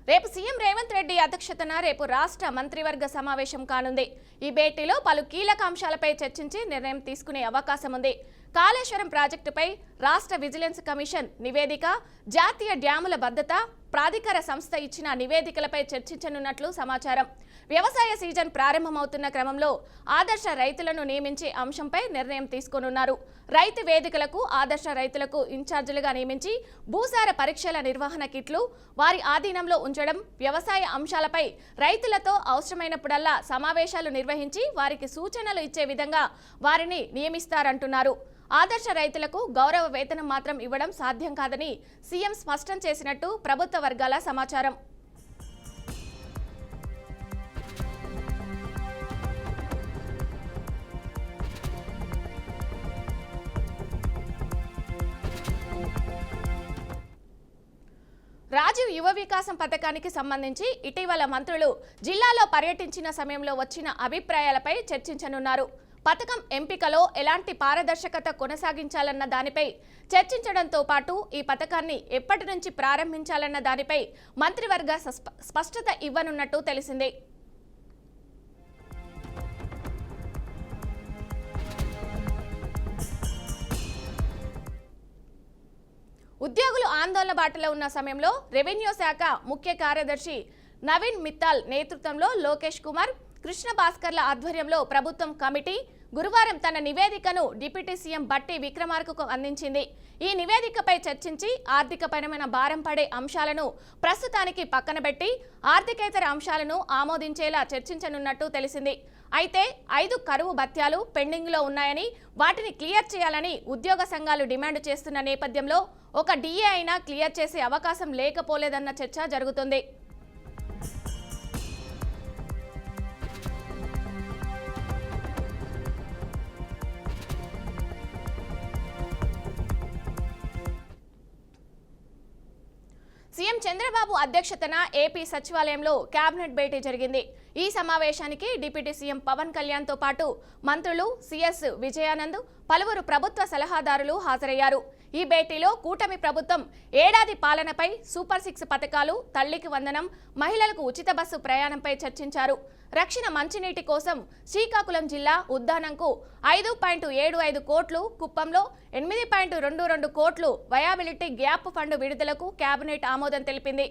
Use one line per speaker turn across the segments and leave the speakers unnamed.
రేపు సీఎం రేవంత్ రెడ్డి అధ్యక్షతన రేపు రాష్ట్ర మంత్రివర్గ సమావేశం కానుంది. ఈ భేటీలో పలు కీలక అంశాలపై చర్చించి నిర్ణయం తీసుకునే అవకాశం ఉంది. కాళేశ్వరం ప్రాజెక్టుపై రాష్ట్ర విజిలెన్స్ కమిషన్ నివేదిక, జాతీయ డ్యాముల భద్రత ప్రాధికార సంస్థ ఇచ్చిన నివేదికలపై చర్చించనున్నట్లు సమాచారం. వ్యవసాయ సీజన్ ప్రారంభమవుతున్న క్రమంలో ఆదర్శ రైతులను నియమించే అంశంపై నిర్ణయం తీసుకోనున్నారు. రైతు వేదికలకు ఆదర్శ రైతులకు ఇన్ఛార్జీలుగా నియమించి భూసార పరీక్షల నిర్వహణ కిట్లు వారి ఆధీనంలో ఉంచడం, వ్యవసాయ అంశాలపై రైతులతో అవసరమైనప్పుడల్లా సమావేశాలు నిర్వహించి వారికి సూచనలు ఇచ్చే విధంగా వారిని నియమిస్తారంటున్నారు. ఆదర్శ రైతులకు గౌరవ వేతనం మాత్రం ఇవ్వడం సాధ్యం కాదని సీఎం స్పష్టం చేసినట్టు ప్రభుత్వ వర్గాల సమాచారం. రాజీవ్ యువ వికాసం పథకానికి సంబంధించి ఇటీవల మంత్రులు జిల్లాలో పర్యటించిన సమయంలో వచ్చిన అభిప్రాయాలపై చర్చించనున్నారు. పథకం ఎంపికలో ఎలాంటి పారదర్శకత కొనసాగించాలన్న దానిపై చర్చించడంతో పాటు ఈ పథకాన్ని ఎప్పటి నుంచి ప్రారంభించాలన్న దానిపై మంత్రివర్గ స్పష్టత ఇవ్వనున్నట్టు తెలిసింది. ఉద్యోగులు ఆందోళన బాటలో ఉన్న సమయంలో రెవెన్యూ శాఖ ముఖ్య కార్యదర్శి నవీన్ మిత్తాల్ నేతృత్వంలో లోకేష్ కుమార్, కృష్ణ భాస్కర్ల ఆధ్వర్యంలో ప్రభుత్వం కమిటీ గురువారం తన నివేదికను డిప్యూటీ సీఎం బట్టి విక్రమార్కకు అందించింది. ఈ నివేదికపై చర్చించి ఆర్థికపరమైన భారం పడే అంశాలను ప్రస్తుతానికి పక్కనబెట్టి ఆర్థికేతర అంశాలను ఆమోదించేలా చర్చించనున్నట్టు తెలిసింది. అయితే 5 కరువు భత్యాలు పెండింగ్లో ఉన్నాయని, వాటిని క్లియర్ చేయాలని ఉద్యోగ సంఘాలు డిమాండ్ చేస్తున్న నేపథ్యంలో ఒక డిఏ అయినా క్లియర్ చేసే అవకాశం లేకపోలేదన్న చర్చ జరుగుతుంది. సీఎం చంద్రబాబు అధ్యక్షతన ఏపీ సచివాలయంలో కేబినెట్ భేటీ జరిగింది. ఈ సమావేశానికి డిప్యూటీ సీఎం పవన్ కళ్యాణ్ తో పాటు మంత్రులు సిఎస్ విజయానంద్, పలువురు ప్రభుత్వ సలహాదారులు హాజరయ్యారు. ఈ భేటీలో కూటమి ప్రభుత్వం ఏడాది పాలనపై, సూపర్ 6 పథకాలు, తల్లికి వందనం, మహిళలకు ఉచిత బస్సు ప్రయాణంపై చర్చించారు. రక్షణ మంచినీటి కోసం శ్రీకాకుళం జిల్లా ఉద్దానంకు 5.75 కోట్లు, కుప్పంలో 8.22 కోట్లు వయాబిలిటీ గ్యాప్ ఫండ్ విడుదలకు కేబినెట్ ఆమోదం తెలిపింది.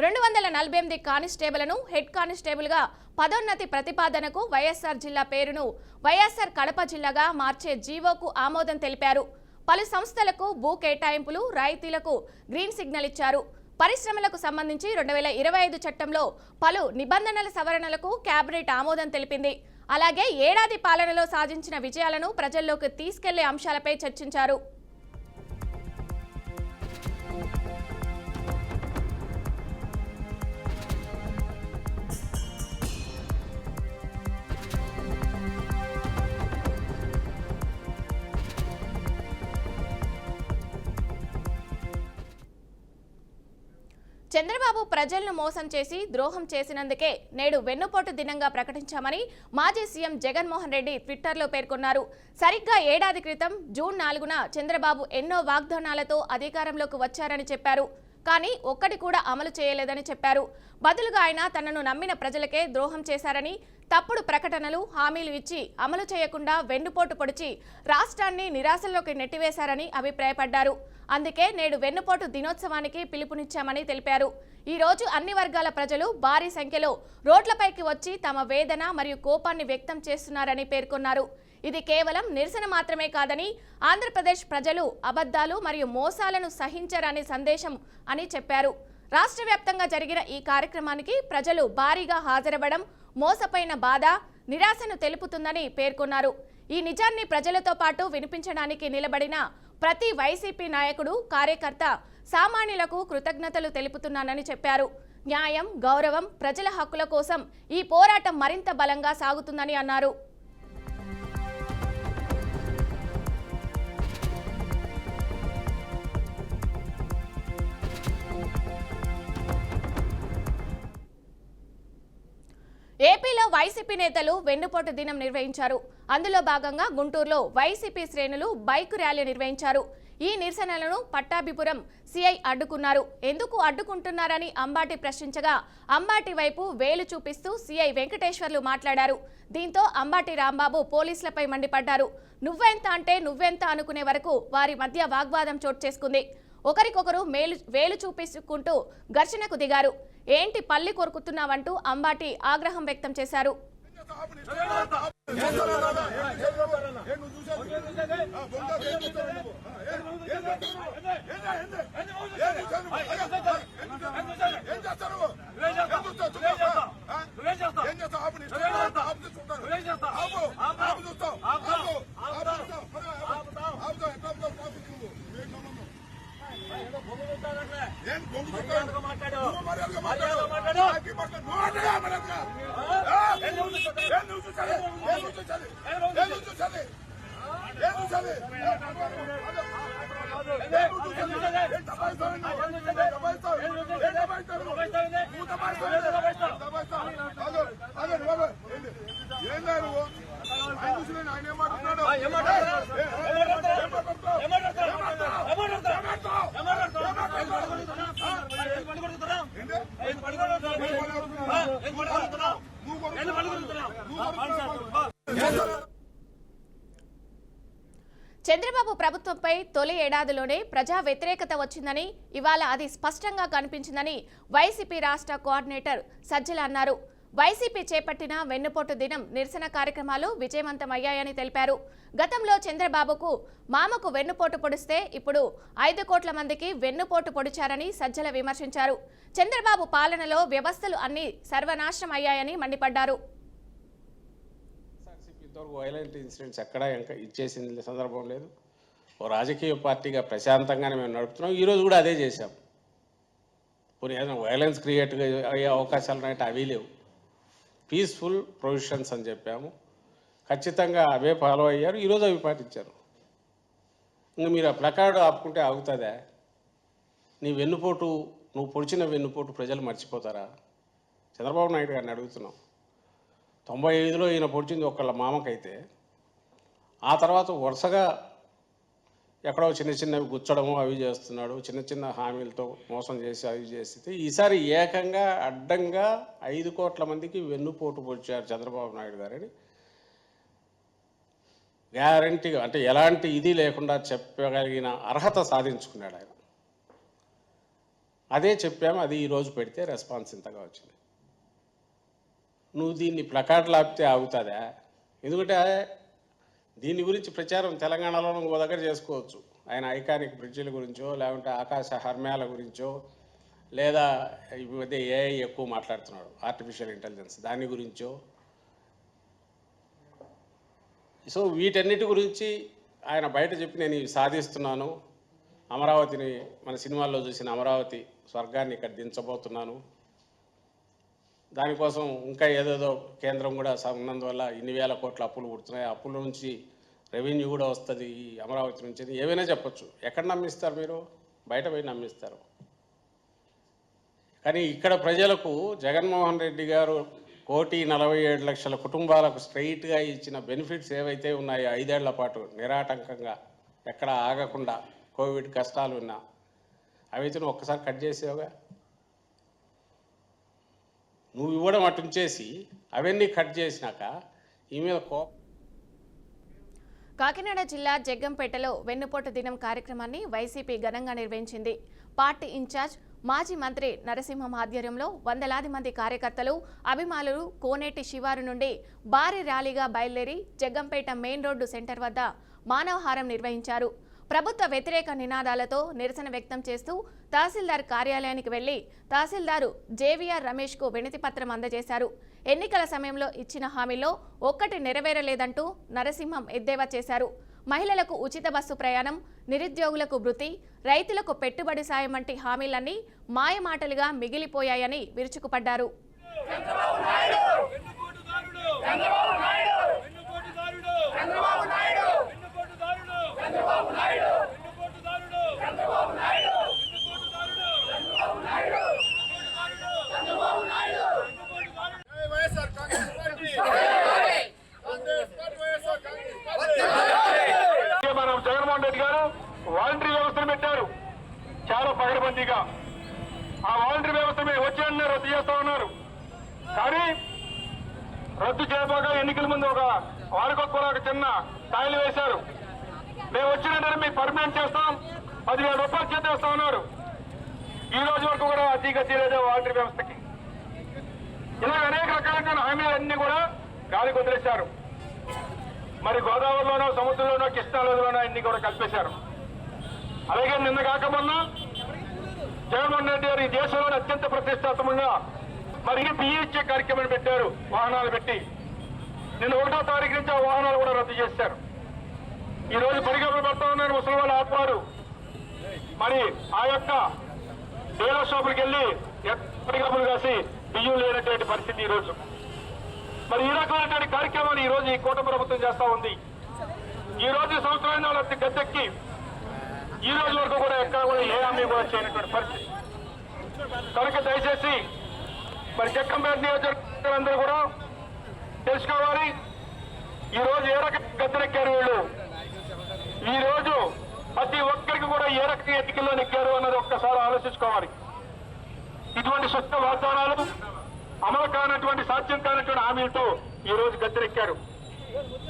248 కానిస్టేబుల్ను హెడ్ కానిస్టేబుల్గా పదోన్నతి ప్రతిపాదనకు వైఎస్ఆర్ జిల్లా పేరును వైఎస్ఆర్ కడప జిల్లాగా మార్చే జీవోకు ఆమోదం తెలిపారు. పలు సంస్థలకు భూ కేటాయింపులు, రాయితీలకు గ్రీన్ సిగ్నల్ ఇచ్చారు. పరిశ్రమలకు సంబంధించి 2025 చట్టంలో పలు నిబంధనల సవరణలకు కేబినెట్ ఆమోదం తెలిపింది. అలాగే ఏడాది పాలనలో సాధించిన విజయాలను ప్రజల్లోకి తీసుకెళ్లే అంశాలపై చర్చించారు. చంద్రబాబు ప్రజలను మోసం చేసి ద్రోహం చేసినందుకే నేడు వెన్నుపోటు దినంగా ప్రకటించామని మాజీ సీఎం జగన్మోహన్ రెడ్డి ట్విట్టర్లో పేర్కొన్నారు. సరిగ్గా ఏడాది క్రితం జూన్ 4న చంద్రబాబు ఎన్నో వాగ్దానాలతో అధికారంలోకి వచ్చారని చెప్పారు. కానీ ఒక్కటి కూడా అమలు చేయలేదని చెప్పారు. బదులుగా ఆయన తనను నమ్మిన ప్రజలకే ద్రోహం చేశారని, తప్పుడు ప్రకటనలు, హామీలు ఇచ్చి అమలు చేయకుండా వెన్నుపోటు పొడిచి రాష్ట్రాన్ని నిరాశలోకి నెట్టివేశారని అభిప్రాయపడ్డారు. అందుకే నేడు వెన్నుపోటు దినోత్సవానికి పిలుపునిచ్చామని తెలిపారు. ఈ రోజు అన్ని వర్గాల ప్రజలు భారీ సంఖ్యలో రోడ్లపైకి వచ్చి తమ వేదన మరియు కోపాన్ని వ్యక్తం చేస్తున్నారని పేర్కొన్నారు. ఇది కేవలం నిరసన మాత్రమే కాదని, ఆంధ్రప్రదేశ్ ప్రజలు అబద్ధాలు మరియు మోసాలను సహించరని సందేశం అని చెప్పారు. రాష్ట్ర వ్యాప్తంగా జరిగిన ఈ కార్యక్రమానికి ప్రజలు భారీగా హాజరవ్వడం మోసపోయిన బాధ, నిరాశను తెలుపుతుందని పేర్కొన్నారు. ఈ నిజాన్ని ప్రజలతో పాటు వినిపించడానికి నిలబడిన ప్రతి వైసీపీ నాయకుడు, కార్యకర్త, సామాన్యులకు కృతజ్ఞతలు తెలుపుతున్నానని చెప్పారు. న్యాయం, గౌరవం, ప్రజల హక్కుల కోసం ఈ పోరాటం మరింత బలంగా సాగుతుందని అన్నారు. ఏపీలో వైసీపీ నేతలు వెన్నుపోటు దినం నిర్వహించారు. అందులో భాగంగా గుంటూరులో వైసీపీ శ్రేణులు బైక్ ర్యాలీ నిర్వహించారు. ఈ నిరసనలను పట్టాభిపురం సిఐ అడ్డుకున్నారు. ఎందుకు అడ్డుకుంటున్నారని అంబాటి ప్రశ్నించగా అంబాటి వైపు వేలు చూపిస్తూ సిఐ వెంకటేశ్వర్లు మాట్లాడారు. దీంతో అంబాటి రాంబాబు పోలీసులపై మండిపడ్డారు. నువ్వెంత అంటే నువ్వెంత అనుకునే వరకు వారి మధ్య వాగ్వాదం చోటు చేసుకుంది. ఒకరికొకరు వేలు చూపించుకుంటూ ఘర్షణకు దిగారు. ఏంటి పల్లి కొరుకుతున్నావంటూ అంబాటి ఆగ్రహం వ్యక్తం చేశారు. చంద్రబాబు ప్రభుత్వంపై తొలి ఏడాదిలోనే ప్రజా వ్యతిరేకత వచ్చిందని, ఇవాళ అది స్పష్టంగా కనిపించిందని వైసీపీ రాష్ట్ర కోఆర్డినేటర్ సజ్జల అన్నారు. వైసీపీ చేపట్టిన వెన్నుపోటు దినం నిరసన కార్యక్రమాలు విజయవంతమయ్యాయని తెలిపారు. గతంలో చంద్రబాబుకు మామకు వెన్నుపోటు పొడిస్తే ఇప్పుడు 5 కోట్ల మందికి వెన్నుపోటు పొడిచారని సజ్జల విమర్శించారు. చంద్రబాబు పాలనలో వ్యవస్థలు అన్ని సర్వనాశనం అయ్యాయని మండిపడ్డారు.
వైలెంట్ ఇన్సిడెంట్స్ ఎక్కడా ఇచ్చేసిన సందర్భం లేదు. ఓ రాజకీయ పార్టీగా ప్రశాంతంగానే మేము నడుపుతున్నాం. ఈరోజు కూడా అదే చేశాం. పోనీ ఏదైనా వైలెన్స్ క్రియేట్ అయ్యే అవకాశాలు ఉన్నాయంటే అవి లేవు. పీస్ఫుల్ ప్రొవిజన్స్ అని చెప్పాము. ఖచ్చితంగా అవే ఫాలో అయ్యారు. ఈరోజు అవి పాటించారు. ఇంకా మీరు ఆ ప్లకార్డు ఆపుకుంటే ఆగుతుందా? నీ వెన్నుపోటు, నువ్వు పొడిచిన వెన్నుపోటు ప్రజలు మర్చిపోతారా? చంద్రబాబు నాయుడు గారిని అడుగుతున్నాం. 95లో ఈయన పొడిచింది ఒకళ్ళ మామకైతే, ఆ తర్వాత వరుసగా ఎక్కడో చిన్న చిన్నవి గుచ్చడము అవి చేస్తున్నాడు. చిన్న చిన్న హామీలతో మోసం చేసి అవి చేస్తే ఈసారి ఏకంగా అడ్డంగా 5 కోట్ల మందికి వెన్నుపోటు పొడిచారు చంద్రబాబు నాయుడు గారని గ్యారంటీగా, అంటే ఎలాంటి ఇది లేకుండా చెప్పగలిగిన అర్హత సాధించుకున్నాడు ఆయన. అదే చెప్పాము. అది ఈరోజు పెడితే రెస్పాన్స్ ఇంతగా వచ్చింది. నువ్వు దీన్ని ప్లకార్డులు ఆపితే ఆగుతుందా? ఎందుకంటే దీని గురించి ప్రచారం తెలంగాణలో ఇంకో దగ్గర చేసుకోవచ్చు. ఆయన ఐకానిక్ బ్రిడ్జిల గురించో, లేకుంటే ఆకాశ హర్మ్యాల గురించో, లేదా ఈ మధ్య ఏఐ ఎక్కువ మాట్లాడుతున్నాడు, ఆర్టిఫిషియల్ ఇంటెలిజెన్స్, దాని గురించో. సో వీటన్నిటి గురించి ఆయన బయట చెప్పి నేను ఇవి సాధిస్తున్నాను, అమరావతిని మన సినిమాల్లో చూసిన అమరావతి స్వర్గాన్ని ఇక్కడ దించబోతున్నాను, దానికోసం ఇంకా ఏదేదో కేంద్రం కూడా ఉన్నందువల్ల ఇన్ని వేల కోట్ల అప్పులు పుడుతున్నాయి, అప్పుల నుంచి రెవెన్యూ కూడా వస్తుంది ఈ అమరావతి నుంచి, ఏమైనా చెప్పచ్చు. ఎక్కడ నమ్మిస్తారు మీరు? బయట పోయి నమ్మిస్తారు. కానీ ఇక్కడ ప్రజలకు జగన్మోహన్ రెడ్డి గారు 1,47,00,000 కుటుంబాలకు స్ట్రైట్గా ఇచ్చిన బెనిఫిట్స్ ఏవైతే ఉన్నాయో 5 ఏళ్ల పాటు నిరాటంకంగా ఎక్కడ ఆగకుండా కోవిడ్ కష్టాలు ఉన్నా అవైతే నువ్వు ఒక్కసారి కట్ చేసేవుగా. నువ్వు ఇవ్వడం అటుంచేసి అవన్నీ కట్ చేసినాక ఈ మీద
కాకినాడ జిల్లా జగ్గంపేటలో వెన్నుపోటు దినం కార్యక్రమాన్ని వైసీపీ ఘనంగా నిర్వహించింది. పార్టీ ఇన్ఛార్జ్ మాజీ మంత్రి నరసింహం ఆధ్వర్యంలో వందలాది మంది కార్యకర్తలు, అభిమానులు కోనేటి శివారు నుండి భారీ ర్యాలీగా బయలుదేరి జగ్గంపేట మెయిన్ రోడ్డు సెంటర్ వద్ద మానవహారం నిర్వహించారు. ప్రభుత్వ వ్యతిరేక నినాదాలతో నిరసన వ్యక్తం చేస్తూ తహసీల్దార్ కార్యాలయానికి వెళ్లి తహసీల్దారు జేవీఆర్ రమేష్కు వినతి పత్రం అందజేశారు. ఎన్నికల సమయంలో ఇచ్చిన హామీలో ఒక్కటి నెరవేరలేదంటూ నరసింహం ఎద్దేవా చేశారు. మహిళలకు ఉచిత బస్సు ప్రయాణం, నిరుద్యోగులకు భృతి, రైతులకు పెట్టుబడి సాయం వంటి హామీలన్నీ మాయమాటలుగా మిగిలిపోయాయని విరుచుకుపడ్డారు.
పార్టీగా ఆ వాలంటరీ వ్యవస్థ మీద వచ్చేయన్నీ రద్దు చేస్తా ఉన్నారు. కానీ రద్దు చేయబోగా ఎన్నికల ముందు ఒక వారికొక్కరు ఒక చిన్న స్థాయిలు వేశారు. మేము వచ్చినట్టు మీకు పర్మనెంట్ చేస్తాం, 10,000 రూపాయలు చేస్తా ఉన్నారు. ఈ రోజు వరకు కూడా అతిగతి లేదా వాలంటరీ వ్యవస్థకి ఇలా అనేక రకాలైన హామీలన్నీ కూడా గాలికి వదిలేశారు. మరి గోదావరిలోనో సముద్రంలోనో కృష్ణాలోనో అన్ని కూడా కల్పేశారు. అలాగే నిన్న కాక మొన్న జగన్మోహన్ రెడ్డి గారు ఈ దేశంలోనే అత్యంత ప్రతిష్టాత్మకంగా మరి బియ్యం ఇచ్చే కార్యక్రమాన్ని పెట్టారు. వాహనాలు పెట్టి నిన్న 1వ తారీఖు నుంచి ఆ వాహనాలు కూడా రద్దు చేశారు. ఈ రోజు పరిగణలు పడతా ఉన్నారు ముసలి వాళ్ళ ఆత్మారు. మరి ఆ యొక్క డీలర్ షాపులకు వెళ్ళి పరిగణలు కాసి బియ్యం లేనటువంటి పరిస్థితి ఈ రోజు. మరి ఈ రకమైనటువంటి కార్యక్రమాన్ని ఈ రోజు ఈ కూటమి ప్రభుత్వం చేస్తా ఉంది. ఈ రోజు సంవత్సరం వాళ్ళ గద్దెక్కి ఈ రోజు వరకు కూడా ఎక్కడ కూడా ఏ హామీ కూడా చేయనటువంటి పరిస్థితి. కనుక దయచేసి మరి జగ్గంపేట నియోజకవర్గాలందరూ కూడా తెలుసుకోవాలి, ఈ రోజు ఏ రకంగా గద్దెనెక్కారు వీళ్ళు, ఈ రోజు ప్రతి ఒక్కరికి కూడా ఏ రకంగా ఎన్నికల్లో నెక్కారు అన్నది ఒక్కసారి ఆలోచించుకోవాలి. ఇటువంటి స్వచ్ఛ వాగ్దానాలు అమలు కానటువంటి సాధ్యం కానటువంటి హామీలతో ఈ రోజు గద్దెనెక్కారు.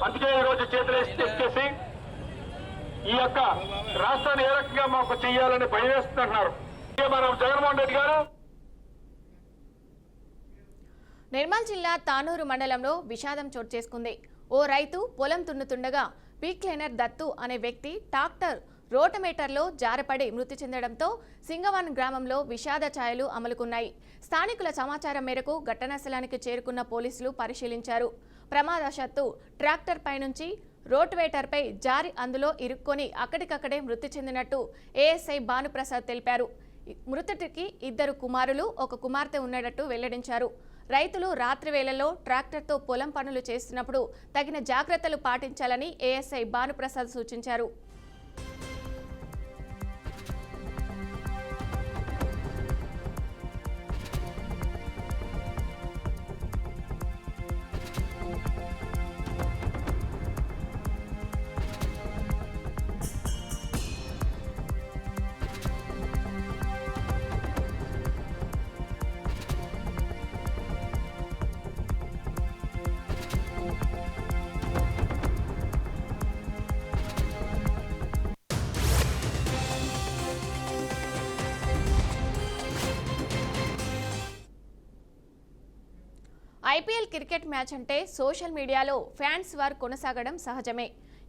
అందుకే ఈ రోజు చేతులు ఎత్తేసి ఈ యొక్క రాష్ట్రాన్ని ఏ రకంగా మాకు చెయ్యాలని భయవేస్తున్నారు. మనం జగన్మోహన్ రెడ్డి గారు
నిర్మల్ జిల్లా తానూరు మండలంలో విషాదం చోటు చేసుకుంది. ఓ రైతు పొలం దున్నుతుండగా పీక్ క్లీనర్ దత్తు అనే వ్యక్తి ట్రాక్టర్ రోటమేటర్లో జారపడి మృతి చెందడంతో సింగవన్ గ్రామంలో విషాద ఛాయలు అమలుకున్నాయి. స్థానికుల సమాచారం మేరకు ఘటనా స్థలానికి చేరుకున్న పోలీసులు పరిశీలించారు. ప్రమాదవశాత్తు ట్రాక్టర్ పైనుంచి రోటవేటర్పై జారి అందులో ఇరుక్కొని అక్కడికక్కడే మృతి చెందినట్టు ఏఎస్ఐ భానుప్రసాద్ తెలిపారు. మృతుడికి 2 కుమారులు 1 కుమార్తె ఉన్నట్టు వెల్లడించారు. రైతులు రాత్రి వేళల్లో ట్రాక్టర్తో పొలం పనులు చేస్తున్నప్పుడు తగిన జాగ్రత్తలు పాటించాలని ఏఎస్ఐ భానుప్రసాద్ సూచించారు. ఐపీఎల్ క్రికెట్ మ్యాచ్ అంటే సోషల్ మీడియాలో ఫ్యాన్స్ వార్ కొనసాగడం సహజమే.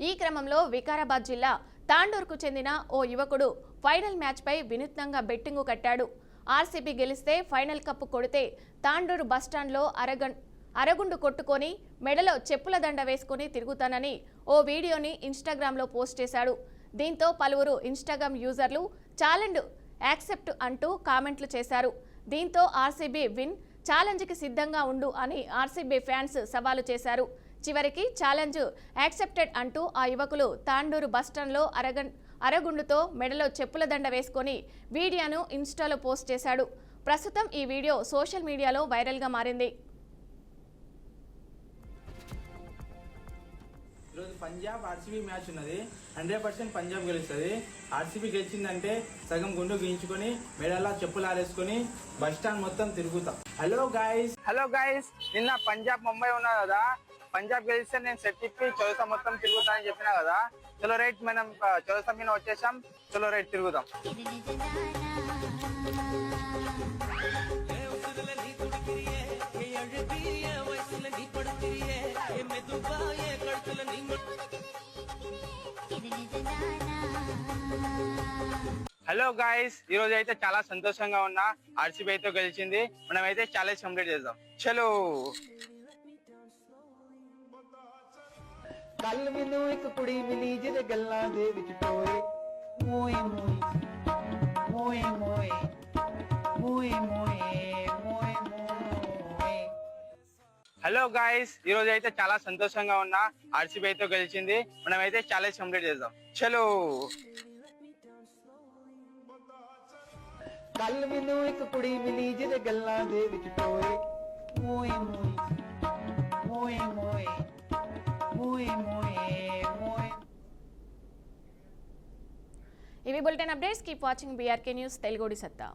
ఈ క్రమంలో వికారాబాద్ జిల్లా తాండూరుకు చెందిన ఓ యువకుడు ఫైనల్ మ్యాచ్పై వినూత్నంగా బెట్టింగు కట్టాడు. ఆర్సీబీ గెలిస్తే ఫైనల్ కప్పు కొడితే తాండూరు బస్టాండ్లో అరగుండు కొట్టుకొని మెడలో చెప్పుల దండ వేసుకుని తిరుగుతానని ఓ వీడియోని ఇన్స్టాగ్రామ్లో పోస్ట్ చేశాడు. దీంతో పలువురు ఇన్స్టాగ్రామ్ యూజర్లు ఛాలెంజ్ యాక్సెప్ట్ అంటూ కామెంట్లు చేశారు. దీంతో ఆర్సీబీ విన్, ఛాలెంజ్కి సిద్ధంగా ఉండు అని ఆర్సీబీ ఫ్యాన్స్ సవాలు చేశారు. చివరికి ఛాలెంజ్ యాక్సెప్టెడ్ అంటూ ఆ యువకులు తాండూరు బస్టాండ్లో అరగుండుతో మెడలో చెప్పుల దండ వేసుకొని వీడియోను ఇన్స్టాలో పోస్ట్ చేశాడు. ప్రస్తుతం ఈ వీడియో సోషల్ మీడియాలో వైరల్గా మారింది.
ఈరోజు పంజాబ్ ఆర్సీబీ మ్యాచ్ ఉన్నది. 100% పంజాబ్ గెలుస్తుంది. ఆర్సీబీ గెలిచిందంటే సగం గుండు గీయించుకొని మెడలా చెప్పులు ఆరేసుకొని బస్ స్టాండ్ మొత్తం తిరుగుతాం. హలో గైస్, నిన్న పంజాబ్ ముంబై ఉన్నా కదా, పంజాబ్ గెలిస్తే నేను సెట్ తిప్పి చౌసా మొత్తం తిరుగుతా అని చెప్పినా కదా. చలో రైట్, మనం చౌసా మీద వచ్చేసాం. చలో రైట్ తిరుగుదాం. హలో గాయస్, ఈ రోజు అయితే చాలా సంతోషంగా ఉన్నా. ఆర్సీబీ అయితే గెలిచింది. మనం అయితే ఛాలెంజ్ కంప్లీట్ చేద్దాం. చలో.
ਕੱਲ ਮੈਨੂੰ ਇੱਕ ਕੁੜੀ ਮਿਲੀ ਜਿਹਦੇ ਗੱਲਾਂ ਦੇ ਵਿੱਚ ਟੋਏ ਮੋਏ ਮੋਏ ਮੋਏ ਮੋਏ ਮੋਏ ਮੋਏ ਮੋਏ.
హలో గాయస్, ఈ రోజు అయితే చాలా సంతోషంగా ఉన్నా. ఆర్సీబీ అయితే గెలిచింది. మనం అయితే ఛాలెంజ్ కంప్లీట్ చేద్దాం. చలో.
ਕੱਲ ਮੈਨੂੰ ਇੱਕ ਕੁੜੀ ਮਿਲੀ ਜਿਹਦੇ ਗੱਲਾਂ ਦੇ ਵਿੱਚ ਟੋਏ ਮੋਏ ਮੋਏ ਮੋਏ ਮੋਏ మోయే మోయే మోయే.
ఇవి bulletin updates. Keep watching BRK news తెలుగుడి సత్తా.